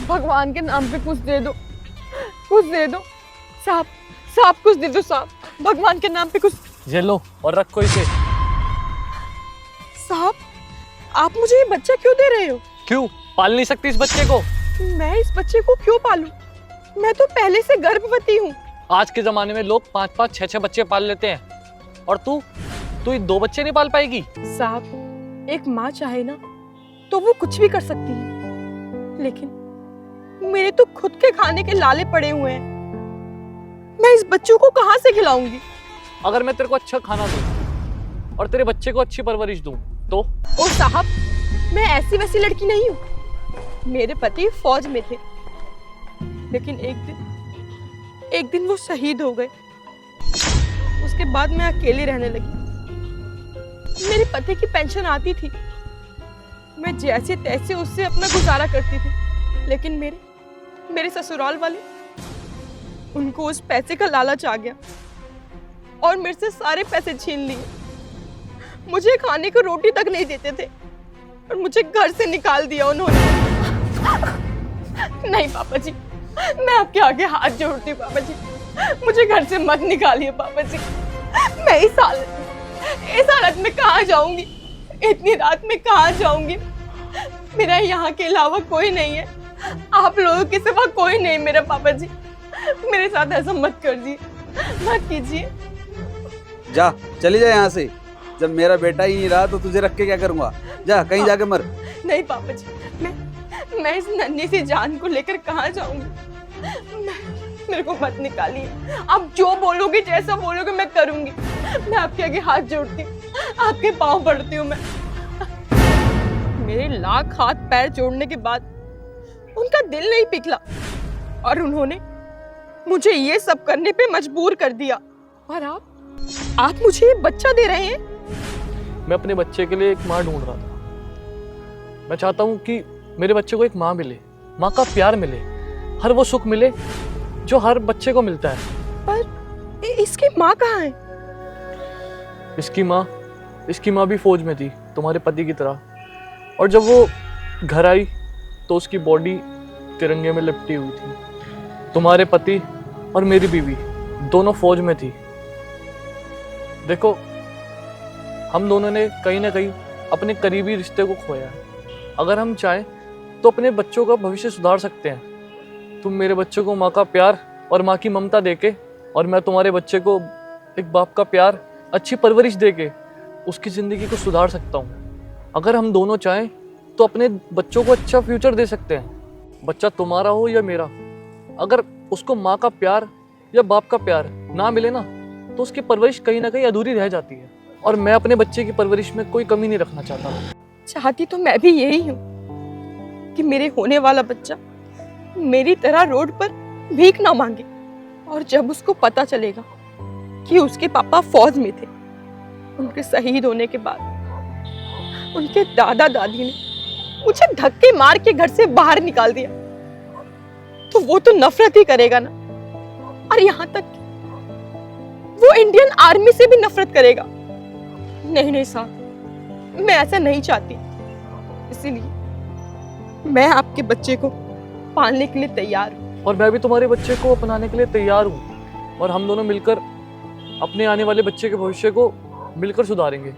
भगवान के नाम पे कुछ दे दो, कुछ दे दो साहब, साहब कुछ दे दो साहब, भगवान के नाम पे कुछ। ये लो और रखो इसे। साहब आप मुझे ये बच्चा क्यों दे रहे हो? क्यों पाल नहीं सकती इस बच्चे को? मैं इस बच्चे को क्यों पालूं? मैं तो पहले से गर्भवती हूँ। आज के जमाने में लोग 5-5, 6-6 बच्चे पाल लेते हैं और तू ये 2 बच्चे नहीं पाल पाएगी? साहब एक माँ चाहे ना तो वो कुछ भी कर सकती है, लेकिन मेरे तो खुद के खाने के लाले पड़े हुए हैं। मैं इस बच्चों को कहाँ से खिलाऊंगी? अगर मैं तेरे को अच्छा खाना दूं और तेरे बच्चे को अच्छी परवरिश दूं तो? ओ साहब मैं ऐसी वैसी लड़की नहीं हूँ। मेरे पति फौज में थे, लेकिन एक दिन वो शहीद हो गए। उसके बाद मैं अकेले रहने लगी। मेरे पति की पेंशन आती थी, मैं जैसे तैसे उससे अपना गुजारा करती थी, लेकिन मेरे ससुराल वाले, उनको उस पैसे का लालच आ गया और मेरे से सारे पैसे छीन लिए। मुझे खाने को रोटी तक नहीं देते थे और मुझे घर से निकाल दिया उन्होंने। नहीं पापा जी, मैं आपके आगे हाथ जोड़ती हूँ पापा जी, मुझे घर से मत निकालिए पापा जी। मैं इस हालत में कहाँ जाऊंगी? इतनी रात में कहाँ जाऊंगी? मेरा यहाँ के अलावा कोई नहीं है, आप लोगों के सिवा कोई नहीं मेरा। पापा जी मेरे साथ ऐसा मत करिए, मत कीजिए। जा चली जा यहाँ से। जब मेरा बेटा ही नहीं रहा तो तुझे रख के क्या करूंगा? जा कहीं जाके मर। नहीं पापा जी, मैं इस नन्ही सी जान को लेकर कहाँ जाऊंगी? मेरे को मत निकालिए। आप जो बोलोगे, जैसा बोलोगे मैं करूंगी। मैं आपके आगे हाथ जोड़ती हूँ, आपके पाँव पड़ती हूँ मैं। मेरे लाख हाथ पैर जोड़ने के बाद उनका दिल नहीं पिघला और उन्होंने मुझे ये सब करने पे मजबूर कर दिया। और आप मुझे ये बच्चा दे रहे हैं? मैं अपने बच्चे के लिए एक माँ ढूंढ रहा था। मैं चाहता हूँ कि मेरे बच्चे को एक माँ मिले, माँ का प्यार मिले, हर वो सुख मिले जो हर बच्चे को मिलता है। पर इसकी माँ कहाँ है? इसकी माँ भी फौज में थी, तुम्हारे पति की तरह। और जब वो घर आई तो उसकी बॉडी तिरंगे में लिपटी हुई थी। तुम्हारे पति और मेरी बीवी दोनों फौज में थी। देखो हम दोनों ने कहीं ना कहीं अपने करीबी रिश्ते को खोया है। अगर हम चाहें तो अपने बच्चों का भविष्य सुधार सकते हैं। तुम मेरे बच्चे को माँ का प्यार और माँ की ममता देके, और मैं तुम्हारे बच्चे को एक बाप का प्यार, अच्छी परवरिश देके उसकी ज़िंदगी को सुधार सकता हूँ। अगर हम दोनों चाहें तो अपने बच्चों को अच्छा फ्यूचर दे सकते हैं। बच्चा तुम्हारा हो या मेरा, अगर उसको माँ का प्यार या बाप का प्यार ना मिले ना तो उसकी परवरिश कहीं ना कहीं अधूरी रह जाती है। और मैं अपने बच्चे की परवरिश में कोई कमी नहीं रखना चाहता। चाहती तो मैं भी यही हूँ कि मेरे होने वाला बच्चा मेरी तरह रोड पर भीख ना मांगे। और जब उसको पता चलेगा कि उसके पापा फौज में थे, उनके शहीद होने के बाद उनके दादा दादी ने मुझे धक्के मार के घर से बाहर निकाल दिया, तो वो तो नफरत ही करेगा ना। और यहाँ तक वो इंडियन आर्मी से भी नफरत करेगा। नहीं साहब, मैं ऐसा नहीं चाहती। इसीलिए मैं आपके बच्चे को पालने के लिए तैयार हूँ। और मैं भी तुम्हारे बच्चे को अपनाने के लिए तैयार हूँ। और हम दोनों मिलकर अपने आने वाले बच्चे के भविष्य को मिलकर सुधारेंगे।